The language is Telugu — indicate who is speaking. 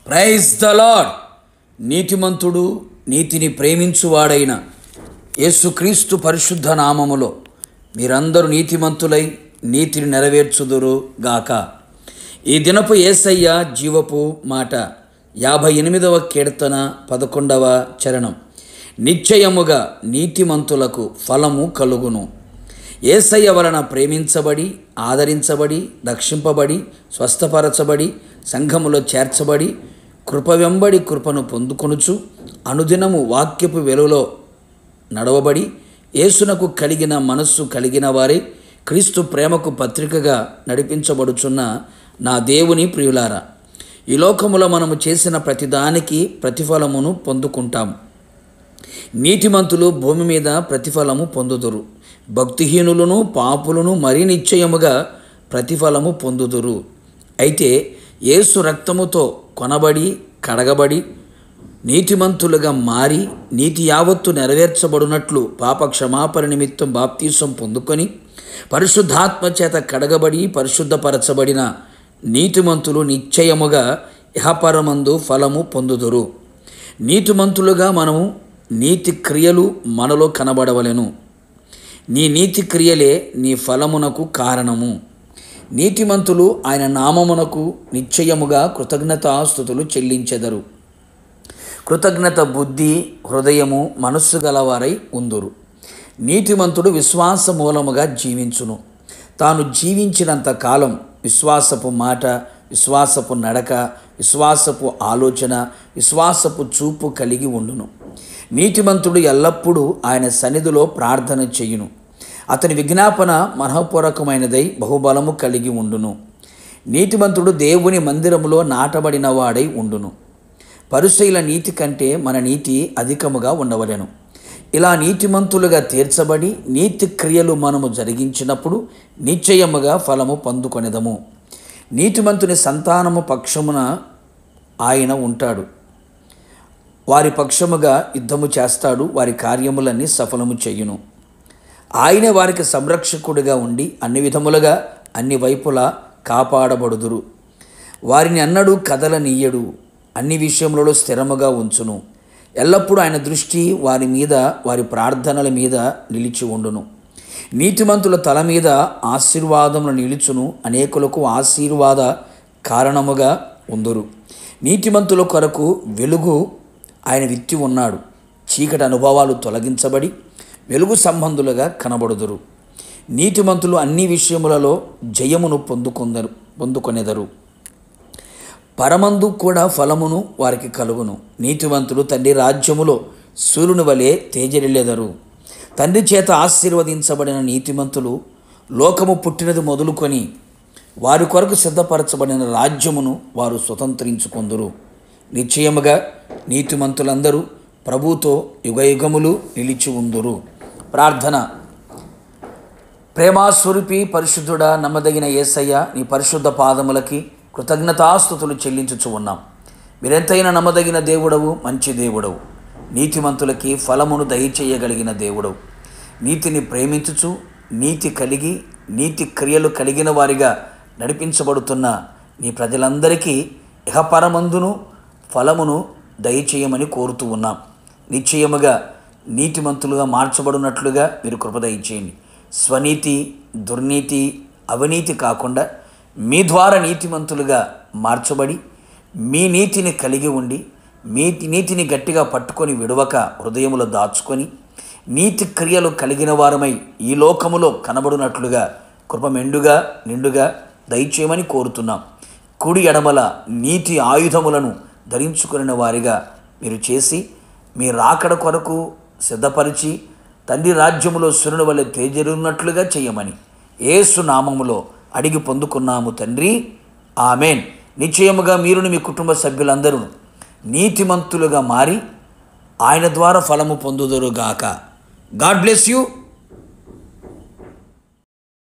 Speaker 1: Praise the lord. నీతిమంతుడు, నీతిని ప్రేమించువాడైన యేసుక్రీస్తు పరిశుద్ధ నామములో మీరందరూ నీతిమంతులై నీతిని నెరవేర్చుదురు గాక. ఈ దినపు యేసయ్య జీవపు మాట 58వ కీర్తన 11వ చరణం. నిశ్చయముగా నీతిమంతులకు ఫలము కలుగును. యేసయ్య వలన ప్రేమించబడి, ఆదరించబడి, రక్షింపబడి, స్వస్థపరచబడి, సంఘములో చేర్చబడి, కృప వెంబడి కృపను పొందుకొనుచు, అనుదినము వాక్యపు వెలుగులో నడవబడి, యేసునకు కలిగిన మనస్సు కలిగిన వారే క్రీస్తు ప్రేమకు పత్రికగా నడిపించబడుచున్న నా దేవుని ప్రియులారా, ఈ లోకములో మనము చేసిన ప్రతిదానికి ప్రతిఫలమును పొందుకుంటాము. నీతిమంతులు భూమి మీద ప్రతిఫలము పొందుదురు, భక్తిహీనులను పాపులను మరీ నిశ్చయముగా ప్రతిఫలము పొందుదురు. అయితే యేసు రక్తముతో కొనబడి కడగబడి నీతిమంతులుగా మారి నీతి యావత్తు నెరవేర్చబడినట్లు పాప క్షమాపణ నిమిత్తం బాప్తీసం పొందుకొని పరిశుద్ధాత్మ చేత కడగబడి పరిశుద్ధపరచబడిన నీతిమంతులు నిశ్చయముగా ఇహపరమందు ఫలము పొందుదురు. నీతిమంతులుగా మనము నీతి క్రియలు మనలో కనబడవలెను. నీ నీతి క్రియలే నీ ఫలమునకు కారణము. నీతిమంతులు ఆయన నామమునకు నిశ్చయముగా కృతజ్ఞతాస్తుతులు చెల్లించెదరు. కృతజ్ఞత బుద్ధి, హృదయము, మనస్సు గలవారై ఉందురు. నీతిమంతుడు విశ్వాస మూలముగా జీవించును. తాను జీవించినంత కాలం విశ్వాసపు మాట, విశ్వాసపు నడక, విశ్వాసపు ఆలోచన, విశ్వాసపు చూపు కలిగి ఉండును. నీతిమంతుడు ఎల్లప్పుడూ ఆయన సన్నిధిలో ప్రార్థన చేయును. అతని విజ్ఞాపన మనఃపూర్వకమైనదై బహుబలము కలిగి ఉండును. నీతిమంతుడు దేవుని మందిరములో నాటబడిన వాడై ఉండును. పరిసయ్యుల నీతి కంటే మన నీతి అధికముగా ఉండవలెను. ఇలా నీతిమంతులుగా తీర్చబడి నీతి క్రియలు మనము జరిగించినప్పుడు నిశ్చయముగా ఫలము పొందుకొనెదము. నీతిమంతుని సంతానము పక్షమున ఆయన ఉంటాడు. వారి పక్షముగా యుద్ధము చేస్తాడు. వారి కార్యములన్నీ సఫలము చేయును. ఆయనే వారికి సంరక్షకుడిగా ఉండి అన్ని విధములుగా అన్ని వైపులా కాపాడబడుదురు. వారిని అన్నడూ కదలనీయడు. అన్ని విషయములలో స్థిరముగా ఉంచును. ఎల్లప్పుడూ ఆయన దృష్టి వారి మీద, వారి ప్రార్థనల మీద నిలిచి ఉండును. నీతిమంతుల తల మీద ఆశీర్వాదములు నిలుచును. అనేకులకు ఆశీర్వాద కారణముగా ఉందురు. నీతిమంతుల కొరకు వెలుగు ఆయన విత్తి ఉన్నాడు. చీకటి అనుభవాలు తొలగించబడి వెలుగు సంబంధులుగా కనబడుదురు. నీతిమంతులు అన్ని విషయములలో జయమును పొందుకొనెదరు. పరమందు కూడా ఫలమును వారికి కలుగును. నీతిమంతులు తండ్రి రాజ్యములో సూర్యుని వలె తేజరిల్లెదరు. తండ్రి చేత ఆశీర్వదించబడిన నీతిమంతులు లోకము పుట్టినది మొదలుకొని వారి కొరకు సిద్ధపరచబడిన రాజ్యమును వారు స్వతంత్రించుకొందురు. నిశ్చయముగా నీతిమంతులందరూ ప్రభుతో యుగయుగములు నిలిచి ఉందురు. ప్రార్థన. ప్రేమాస్వరూపి పరిశుద్ధుడా, నమ్మదగిన యేసయ్య, నీ పరిశుద్ధ పాదములకి కృతజ్ఞతాస్తుతులు చెల్లించుచు ఉన్నాం. మీరెంతైనా నమ్మదగిన దేవుడవు, మంచి దేవుడవు, నీతిమంతులకి ఫలమును దయచేయగలిగిన దేవుడవు. నీతిని ప్రేమించుచు నీతి కలిగి నీతి క్రియలు కలిగిన వారిగా నడిపించబడుతున్న నీ ప్రజలందరికీ ఇహపరమందును ఫలమును దయచేయమని కోరుతూ ఉన్నాం. నిశ్చయముగా నీతిమంతులుగా మార్చబడినట్లుగా మీరు కృప దయచేయండి. స్వనీతి, దుర్నీతి, అవినీతి కాకుండా మీ ద్వారా నీతిమంతులుగా మార్చబడి మీ నీతిని కలిగి ఉండి మీ నీతిని గట్టిగా పట్టుకొని విడవక హృదయములో దాచుకొని నీతి క్రియలు కలిగిన వారమై ఈ లోకములో కనబడినట్లుగా కృప మెండుగా నిండుగా దయచేయమని కోరుతున్నాం. కుడి ఎడమల నీతి ఆయుధములను ధరించుకున్న వారిగా మీరు చేసి మీ రాకడ కొరకు సిద్ధపరిచి తండ్రి రాజ్యములో సూర్యుని వలె తేజరున్నట్లుగా చేయమని యేసు నామములో అడిగి పొందుకున్నాము తండ్రి, ఆమెన్. నిశ్చయముగా మీరుని మీ కుటుంబ సభ్యులందరూ నీతిమంతులుగా మారి ఆయన ద్వారా ఫలము పొందుదురుగాక. God bless you.